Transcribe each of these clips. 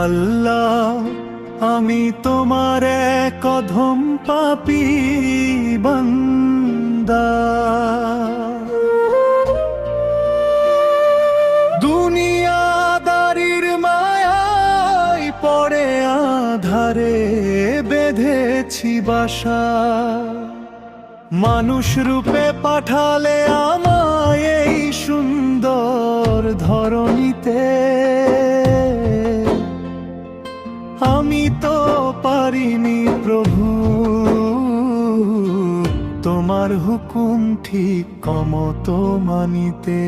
আল্লাহ, আমি তোমার এক অধম পাপী বান্দা। দুনিয়াদারির মায়ায় পড়ে আধারে বেঁধেছি বাসা। মানুষ রূপে পাঠালে আমায় এই সুন্দর ধরণীতে, আমি তো পারিনি প্রভু তোমার হুকুম ঠিক কমতো মানিতে।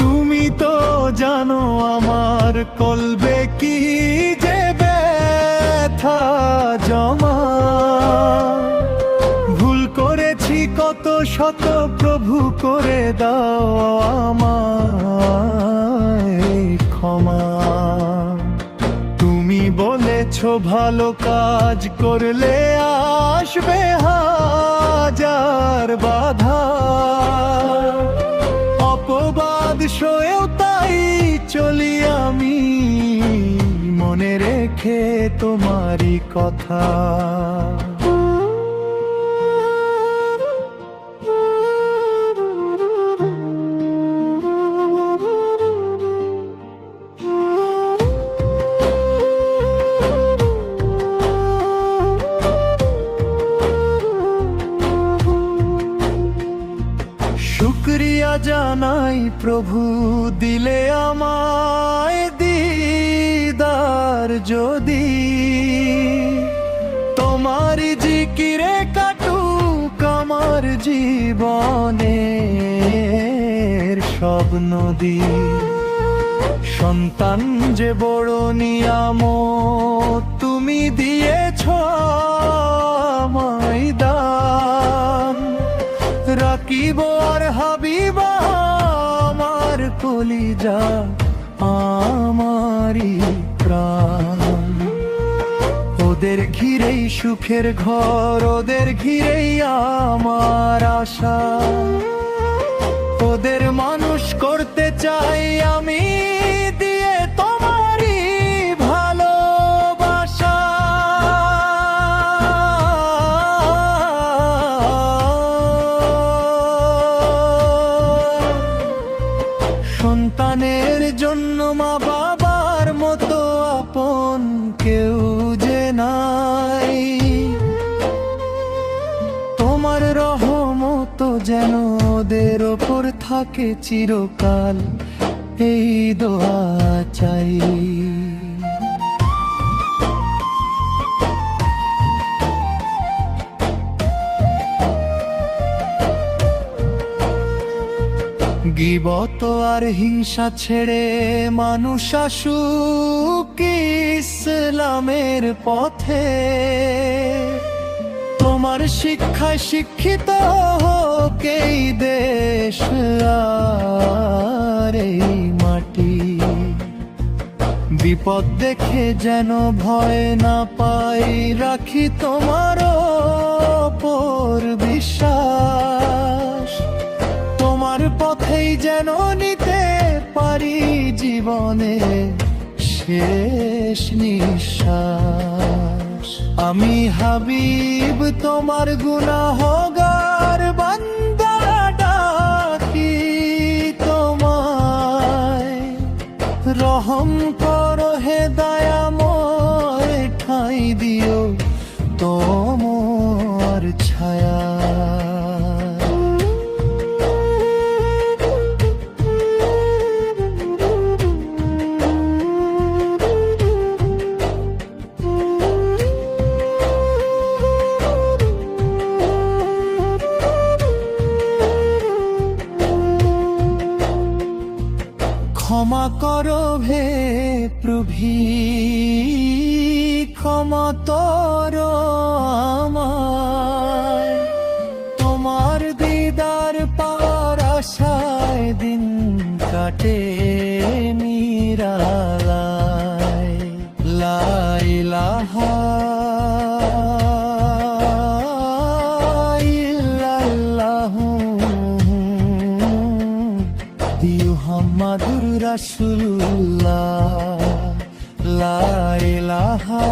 তুমি তো জানো আমার কলবে কি যে ব্যথা জমা। ভুল করেছি কত শত, প্রভু করে দাও আমায় ক্ষমা। তুমি বলেছ ভালো কাজ করলে আসবে হাজার বাধা। অপবাদ সয়েও তাই চলি আমি, মনে রেখে তোমারই কথা। শুকরিয়া জানাই প্রভু, দিলে আমায় দিদার যদি। তোমার জিকিরে কাটুক আমার জীবনের সব নদী। সন্তান যে বড় নিয়ামত তুমি দিয়েছ আমায় দান। রাকিব আর হাবিবা আমার কলিজা, আমারি প্রাণ। ওদের ঘিরেই সুখের ঘর, ওদের ঘিরেই আমার আশা। ওদের মানুষ করতে চাই আমি দিয়ে তোমারই ভালোবাসা। সন্তানের জন্য মা বাবার মতো আপন কেউ যে নাই। তোমার রহমত যেন ওদের ওপর থাকে চিরকাল, এই দোয়া চাই। গীবত আর হিংসা ছেড়ে মানুষ আসুক ইসলামের পথে। তোমার শিক্ষায় শিক্ষিত হোক এই দেশ আর এই মাটি। বিপদ দেখে যেন ভয় না পাই, রাখি তোমার ওপর বিশ্বাস। তোমার পথেই যেন নিতে পারি জীবনে শেষ নিঃশ্বাস। আমি হাবিব তোমার গুনাহগার বান্দা, ডাকি তোমায়। রহম করো হে দয়াময়, ঠাঁই দিও তোমার ছায়া। ক্ষমা করো হে প্রভু, ক্ষমা করো আমায়। তোমার দিদার পাওয়ার আশায় দিন কাটে নিরালায়। লা ইলাহা ইল্লাল্লাহু মুহাম্মাদুর রাসূলুল্লাহ লা ইলাহা